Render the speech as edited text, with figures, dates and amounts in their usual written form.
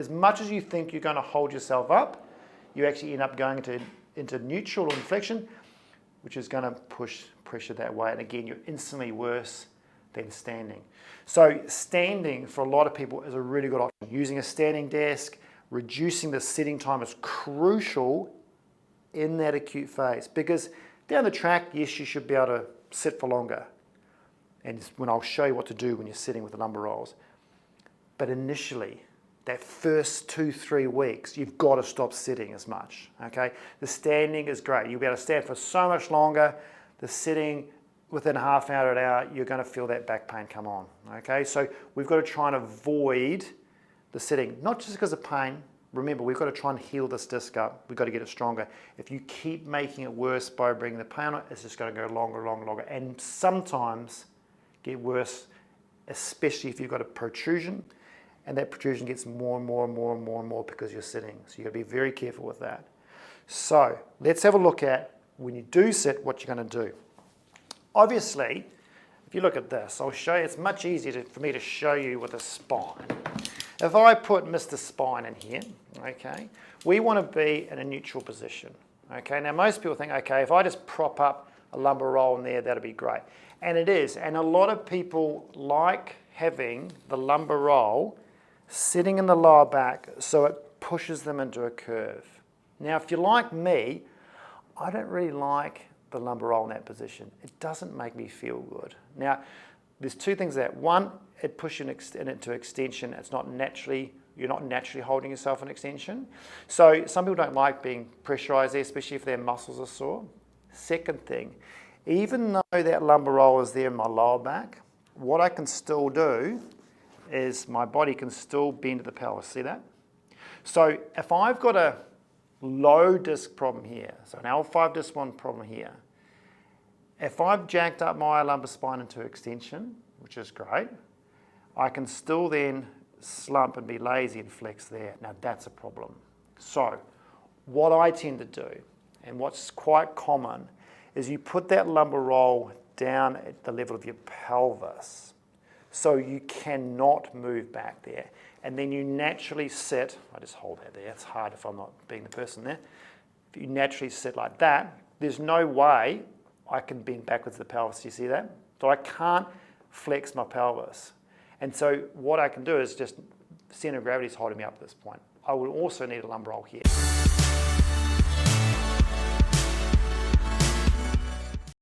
As much as you think you're going to hold yourself up, you actually end up going into neutral or inflection, which is going to push pressure that way. And again, you're instantly worse than standing. So standing for a lot of people is a really good option. Using a standing desk, reducing the sitting time is crucial in that acute phase, because down the track, yes, you should be able to sit for longer. And when I'll show you what to do when you're sitting with the lumbar rolls. But initially, that first 2-3 weeks, you've got to stop sitting as much, okay? The standing is great. You'll be able to stand for so much longer. The sitting, within half an hour to an hour, you're going to feel that back pain come on, okay? So we've got to try and avoid the sitting, not just because of pain. Remember, we've got to try and heal this disc up. We've got to get it stronger. If you keep making it worse by bringing the pain on, it's just going to go longer, longer, longer, and sometimes get worse, especially if you've got a protrusion, and that protrusion gets more and more and more and more and more because you're sitting. So you've got to be very careful with that. So let's have a look at, when you do sit, what you're going to do. Obviously, if you look at this, I'll show you, it's much easier for me to show you with a spine. If I put Mr. Spine in here, okay, we want to be in a neutral position. Okay, now most people think, okay, if I just prop up a lumbar roll in there, that'll be great. And it is, and a lot of people like having the lumbar roll sitting in the lower back so it pushes them into a curve. Now, if you're like me, I don't really like the lumbar roll in that position. It doesn't make me feel good. Now, there's two things there. One, it pushes you into extension. It's not naturally, you're not naturally holding yourself in extension. So some people don't like being pressurized there, especially if their muscles are sore. Second thing, even though that lumbar roll is there in my lower back, what I can still do is my body can still bend to the pelvis. See that? So if I've got a low disc problem here, so an L5 disc 1 problem here, if I've jacked up my lumbar spine into extension, which is great, I can still then slump and be lazy and flex there. Now that's a problem. So what I tend to do, and what's quite common, is you put that lumbar roll down at the level of your pelvis, so you cannot move back there. And then you naturally sit, I just hold that there, it's hard if I'm not being the person there. If you naturally sit like that, there's no way I can bend backwards the pelvis. Do you see that? So I can't flex my pelvis. And so what I can do is just, center of gravity is holding me up at this point. I will also need a lumbar roll here.